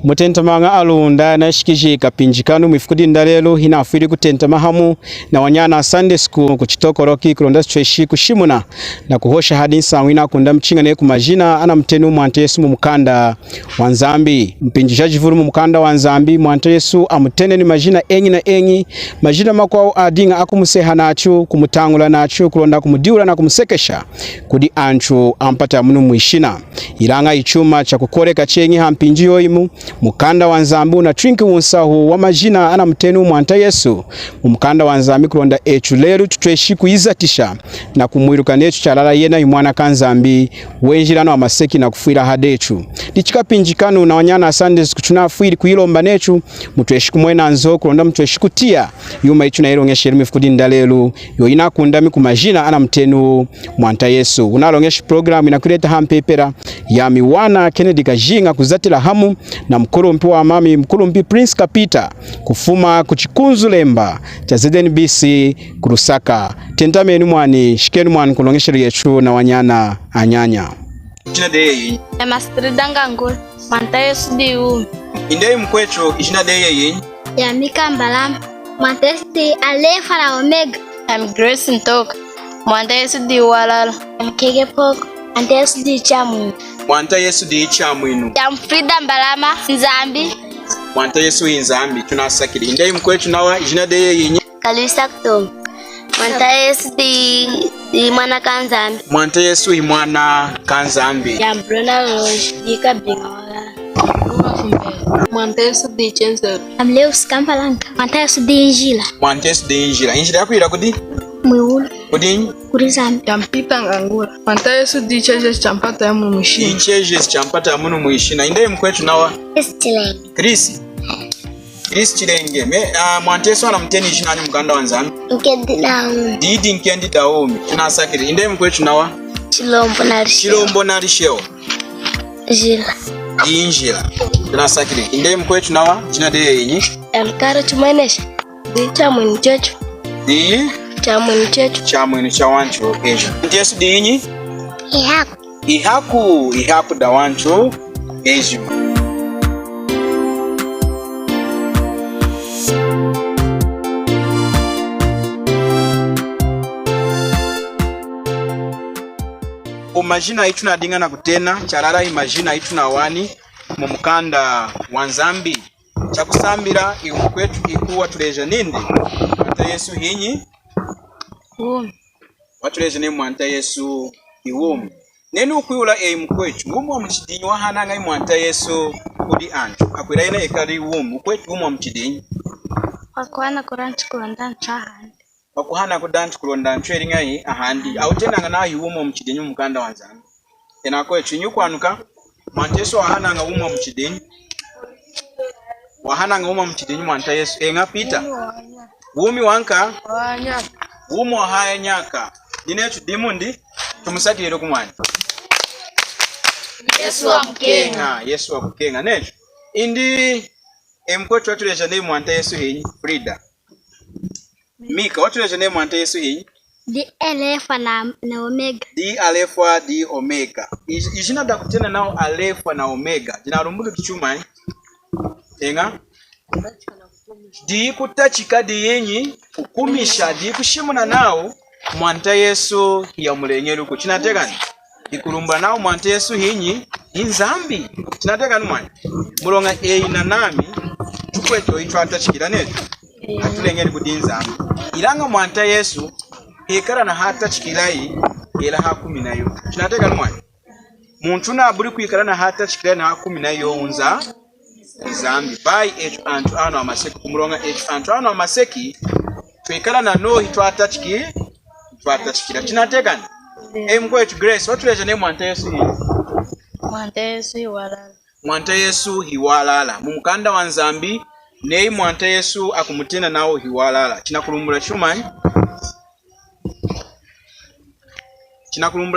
Mutentamanga alunda na shikiji kapinjikanu mifukudi ndalelo hina afiri kutentama hamu na Wanyana Sunday School ku chitokoloki kulonda streshi kushimuna na kuhosha hadi nsawina kunda mchinga ne ku Majina ana mtenu mwante Yesu mu mukanda wa Nzambi mpinjishaji vuru mu mukanda wa Nzambi mwante Yesu amutene ni Majina enyi na enyi Majina makwawu adinga akumuseha nacho kumutangula nacho kulonda kumudiula na kumusekesha kudi ancho ampata munu muishina ilanga ichuma cha kukoreka chenyi hampinji yoimu mukanda wa Nzambi na twinki wunsahu wa Majina ana mtenu mwanta Yesu mukanda wa Nzambi kulonda echu leru tutweshi kuizatisha na kumwiruka nechu chalala yena imwana kanzambi wenjirano wa maseki na kufuira hadechu dichika pinjikanu na Wanyana Sunday kuchunafuiri kuilomba nechu mutweshi kumwena nzo kulonda mutweshi kutia yuma ichu na ilongeshe mifukudi ndalelu yo inakundami ku Majina ana mtenu mwanta Yesu unalongeshe programu inakuleta hampepera ya Wana Kennedy Kajinga kuzatila hamu na mkulumpi wa mami mkulumpi Prince Kapita kufuma kuchikunzu lemba cha ZNBC kurusaka tentame ni mwani shikeni mwani kulongesha yechu na Wanyana anyanya jina deyi Mastrida ngul mwanta Yesu diu indei mkwecho jina deyi ya Mika Mbalama mwanta Yesu di Alpha na Omega. I'm Grace Ntoka mwanta Yesu di walala Mkege Poko mwanta Yesu di Chamwinu mwanta Yesu di Chamwinu ya Frida Mbalama Nzambi mwanta Yesu Nzambi tunasakiri indei mkwecho nawa jina deyi Kalisa Kutomo mwanta Yesu di mwana kanzambi mwanta Yesu imwana kanzambi ya Bruna Roji dika binga wala mwanta Yesu di Chenzo Amleus Kampalanka mwanta Yesu di Injila mwanta Yesu di Injila yakwira kudi Mwiulu kudi Kurizambi Yampita ngangura mwanta Yesu di Cheje champata ya munu mwishina Cheje champata ya munu mwishina indei mkwecho nawa Chris Chilenge mwanta Yesu ana mteni jina ni mkanda wa Nzambi Nkendi Daumi Didi Nkendi Daumi tunasakiri indei mkwecho nawa Chilombo na Risheo Jila Injila tunasakiri indei mkwecho nawa jina deyi yinyi Elkara chumanesha di Chamwinu checho di Chamwinu checho Chamwinu cha wancho ejo mwanta Yesu di yinyi Ihaku da wancho ejo Majina itu na dinga na kutena charara Majina itu na wani mu mukanda wa Nzambi chakusambira ikwetu ikuwa tuleja nindi mwanta Yesu hinyi watuleja ne mwanta Yesu iwumu nenu kuyula mkwetu wumu wa mchidinyi wahananga mwanta Yesu kudi antu akwira ina ekari wumu kwetu wumu wa mchidinyi wakuhana kuranchi kulandancha ahandi wakuhana kudanchi kulondancha eringayi ahandi autenanga na yumu mchidinyi mukanda wa Nzambi ena kwetu nyukwanuka mwanta Yesu wahananga wumu wa mchidinyi wahananga wumu wa mchidinyi mwanta Yesu enga pita wumi wanka wumu wa haya nyaka dinechu dimundi tumusakire kumwani Yesu wa mkenga Yesu wa mkenga necho indi mkwetu watuleja ne mwanta Yesu hinyi Frida Mika watuleja ne mwanta Yesu hinyi di Alpha na Omega di Alpha di Omega ijina da kutena nao Alpha na Omega jina rumbudu kichuma enga di kutachika di yenyi kukumisha di kushimuna nao mwanta Yesu ya mulenyeru kuchinategani ikulumba nao mwanta Yesu hinyi Nzambi chinategani mwani mulonga na nami tukweto itwatachikira netu atulengeri kudi Nzambi ilanga mwanta Yesu hekara na hata chikirai ela hakumi nayo chinategani mwani muntu na buri kuikara na hata chikirai na hakumi nayo unza Nzambi bai etu antu ano amaseki kumulonga etu antu ano amaseki tuikara na no twatachikira chinategani mkwetu Grace watuleja ne mwanta Yesu hinyi mwanta Yesu hiwalala mwanta Yesu hiwalala mu mukanda wa Nzambi nei mwanta Yesu akumutena nao hiwalala chinakurumbura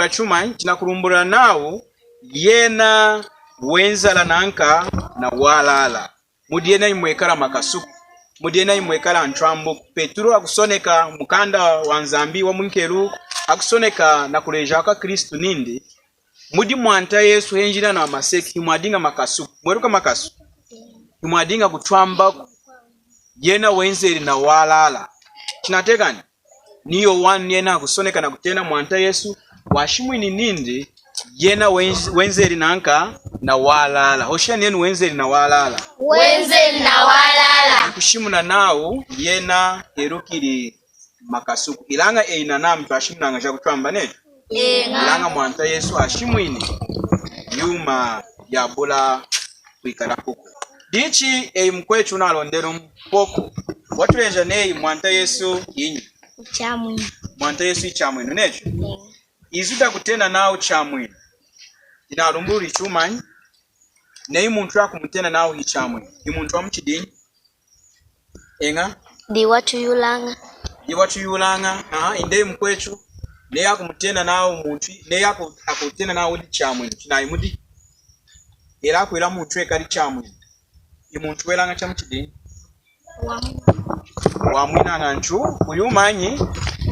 chumai chinakurumbura nao yena wenzala nanka na walala mudiena imwekala makasuku mudiena imwekala antrambo Petro akusoneka mukanda wa Nzambi wa munkeru akusoneka na kuleja ka Kristo nindi mudi mwanta Yesu henjira na maseki mwadinga makasu mweruka makasu imwadinga kutwamba yena wenzeri na walala chinatekani niyo one yena kusoneka na kutena mwanta Yesu washimwini nindi yena wenzeri nanka na walala hoshani yenu wenzeri na walala kushimuna nao yena herukiri makasuku ilanga einanamu twashimuna nga kutwamba netu ilanga mwanta Yesu ashimwini yuma yabula kwikala kuku dichi mkwechu nalondero mpoko watulenja neyi mwanta Yesu yinyi mwanta Yesu ichamwinu necho izuda kutena nao chamwinu inalumburu ichumanyi neyi muntu akumutena nao ichamwinu imuntu wa mchidinyi enga Di watu yulanga indeyi mkwechu neyi akumutena nao muntu neyi akutena nao ichamwinu chinayimudi era akwela muntu ekali chamwinu imuntu welanga cha mchidinyi wamwina nanchu uyumanyi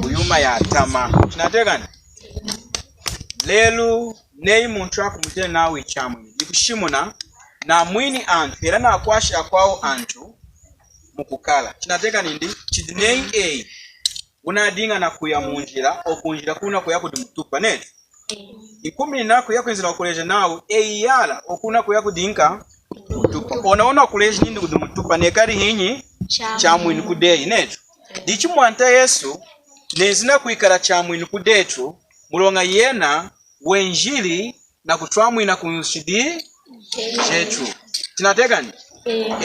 uyuma yatama chinatekani lelu neyi muntu akumutena nawe ichamwinu ikushimuna na mwini antu era nakwasha kwawo antu mukukala chinatekani ndi chidineyi unadinga na kuya munjira okunjira kuna kuya kudi mutupa netu ikumi nako yakwenzira okuleja nawe yala okuna kuya kudinka mutupa onaona okuleja nindi kudi mutupa nekali hinyi chamwinu kudeyi netu dichi mwanta Yesu nezina kuikala chamwinu kudetu mulonga yena wenjili na kutwamwina kunshidi chetu chinatekani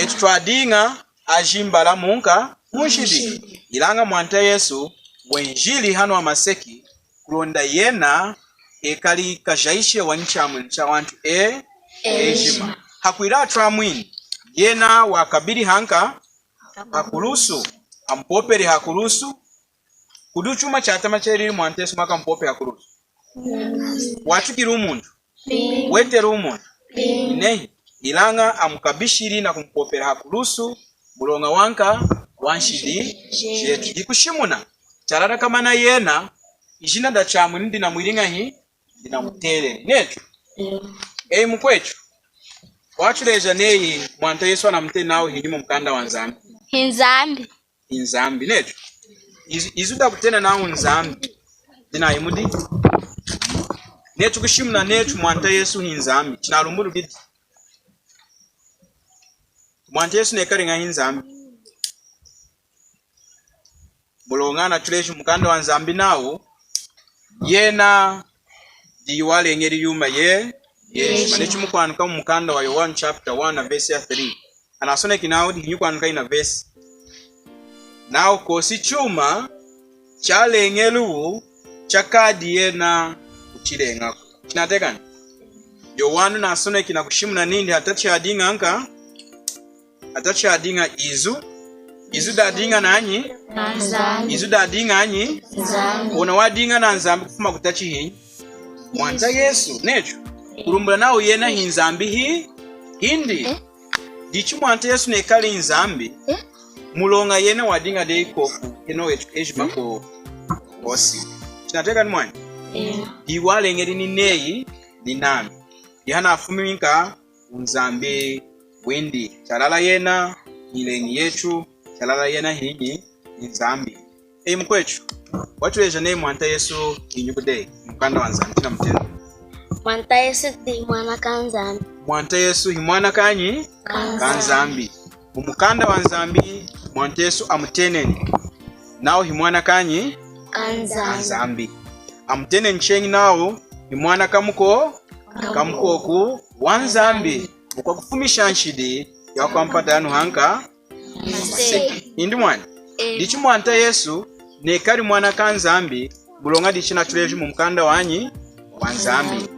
etu twadinga ajimbala munka munshidi ilanga mwanta Yesu wenjili hano amaseki kulonda yena ekali kajaishe wanchamwinu cha wantu ejima hakuira twamwini yena wakabiri hanka hakulusu ampoperi hakulusu kuduchuma chatama cheriri mwanta Yesu maka mpoperi hakulusu watukiri umuntu wetera umuntu nehi ilanga amukabishiri na kumpopera hakulusu mulonga wanka wanshidi jetu dikushimuna charara kama na yena ijina da chamwinu ndina mwiringa hii ndina mutere netu mkwechu wachuleja neyi mwanta Yesu anamute nao hinyumu mkanda wanzambi inzambi netu izuda kutena nao nzambi dina imudi netu kushimuna netu mwanta Yesu hinzambi chinalumbulu didi mwanta Yesu nekari nga hinzambi mulongana tuleju mkanda wanzambi nao yena diwale ngeri yuma Yesu manechu mukwanuka mukanda wa Yohana chapter 1 verse 3 anasone kinao dinyukwanuka ina verse nao kosi chuma chalengelu chakadi yena kuchilenga chinatekani Yohana nasone kina kushimuna nindi hatachadinga anka hatachadinga izu dadinga nanyi izu dadinga anyi ona wadinga na nzambi kufuma kutachi hinyi mwanta Yesu necho kurumbula nao yena hinzambi hindi dichi mwanta Yesu nekali hinzambi mulonga yena wadinga deikofu eno ejimako osi chinateka ni mwani diwale ngeri ni neyi ni nami yahana afuminka unzambi wendi chalala yena ilengi yechu chalala yena hinyi nzambi mkwechu watuleja neyi mwanta Yesu inyukude mkanda wanzambi tina mtendo Mwanta Yesu di mwana kanzambi mwanta Yesu himwana kanyi kanzambi mumukanda wanzambi mwanta Yesu amuteneni nao himwana kanyi kanzambi amutene nchengi nao himwana kamukoku wanzambi ukwa kufumisha nshidi ya kwampata yanu hanka indi mwani dichi mwanta Yesu nekari mwana kanzambi bulonga dichi na tuleju mumukanda wanyi wanzambi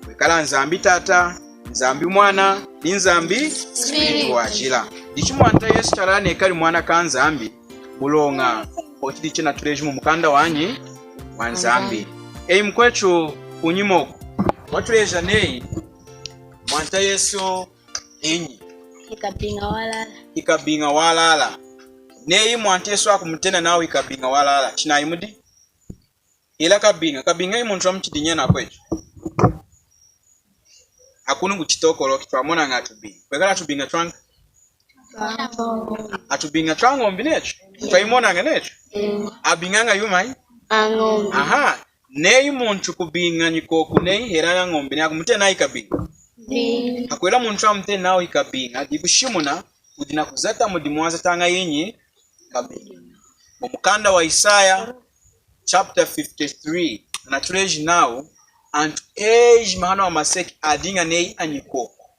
wekala nzambi tata nzambi mwana ninzambi spiritu wajila dichi mwanta Yesu chala nekari mwana kanzambi bulonga oti dichi na tuleju mumukanda wanyi wanzambi mkwechu unyimoku watuleja neyi mwanta Yesu inyi ikabinga walala neyi mwanta Yesu akumutena nawe ikabinga walala chinayimudi ila kabinga imuntu amuchidinya nakwecho akunu kuchitokoloki twamona nga tubinga kwekala tubinga twanka Atubinga twa ng'ombe necho. Twaimona necho. Abinganga yumai? Ng'ombe. Aha. Nei muntu kubinga nikoku nei herana ng'ombe ne akumute nayi kabinga. Akwela muntu amute nawo ikabinga dibushimuna udina kuzata mudimwaza tanga yenye kabinga. Mukanda wa Isaya chapter 53 na tuleji now and age mahano wa maseki adinga nei anyikoko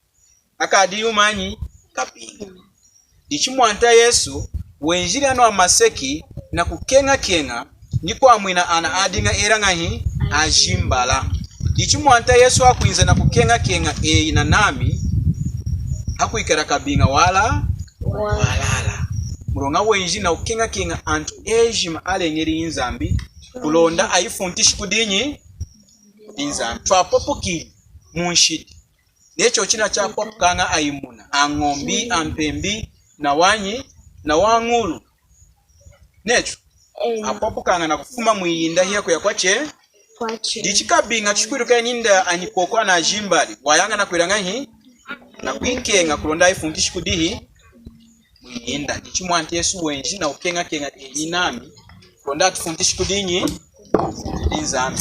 aka adiyu manyi kabinga dichimwanta Yesu wenjiri ano wa maseki na kukenga niko amwina ana adinga eranga hi ajimbala dichimwanta Yesu akuinza na kukenga ina nami hakuikera kabinga wala mulonga wenji na ukenga antu ejima alengeri inzambi kulonda ayifuntishi kudinyi inzambi twapopukili munshidi necho china cha popukanga ayimuna ang'ombi ampembi na wanyi na wangulu necho apopukanga na kufuma mwiyinda hiyako ya kwache dichikabinga chikwiruka ninda anyikokwa na ajimbali wayanga na kwiranga hi na kuikenga kulonda ayifuntishi kudihi mwiyinda dichimwanta Yesu wenji na ukenga inami konda tufundishi kudinyi inzambi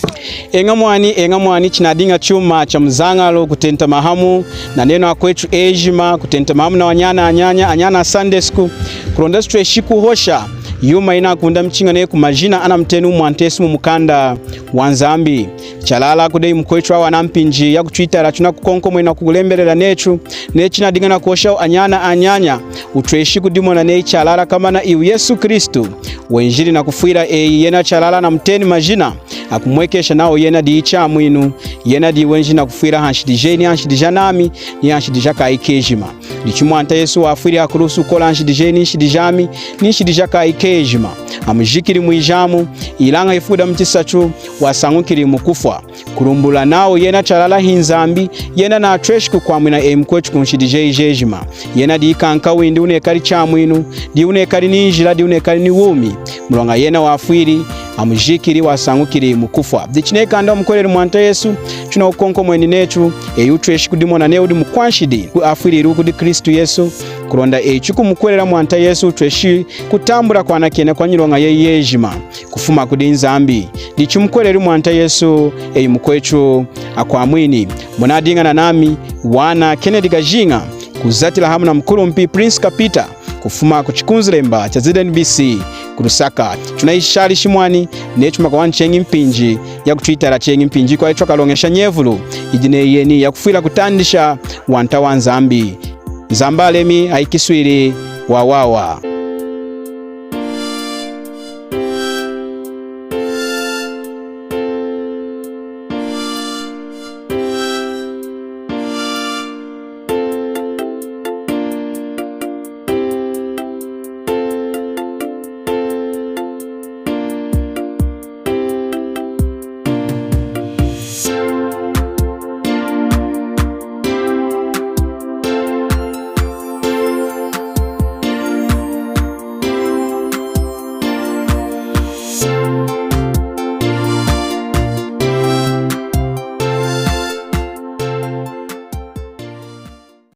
enga mwani chinadinga chuma cha mzangalo kutenta mahamu na neno akwechu ejima kutenta mahamu na wanyana anyana Sunday school kulonda streshiku hosha yuma ina kunda mchinga ne ku Majina ana mtenu mwantesi mu mukanda wanzambi chalala kudei mkwechu Wana mpinji ya kuchitara chuna kukonko mwena kugulemberera nechu nechina dinga na kosha anyanya utreshi kudimo na nei chalala kama na iu Yesu Kristu wenjiri na kufuira yena chalala na mteni Majina akumwekesha nao yena diicha mwinu yena di wenji na kufuira hanshidije ni hanshidija nami ni hanshidija kaikejima dichimwanta Yesu wafuira akurusu kola hanshidije ni hanshidijami ni hanshidija kaikejima amujikiri mwijamu ilanga ifuda mtisachu wasangukiri mukufwa kurumbula nao yena chalala hinzambi yena na treshku kwa mwina mkwechu kunshidije ijejima yena di kanka windi unekari chamwinu di unekari ninjira di unekari ni wumi mulonga yena wafuiri amujikiri wasangukiri mukufwa dichineka anda mkolere mwanta Yesu chuna ukonko mweni nechu eyutreshi kudimona neudi mukwanshidi afuiri kudi Kristu Yesu kulonda echuku mkolera mwanta Yesu treshi kutambura kwa nakene kwa nyilonga yejima kufuma kudi nzambi dichumkolere mwanta Yesu mukwechu akwamwini munadinga na nami Wana Kennedy Gajinga kuzatila hamu na mkuru mpi Prince Kapita kufuma kuchikunzilemba cha ZNBC kurusaka tunaishali shimwani nechuma kwa wanchengi mpinji ya kutuitara chengi mpinji kwa itwa kalongesha nyevulu ijine yeni ya kufila kutandisha wanta wanzambi zambalemi haikiswiri wawawa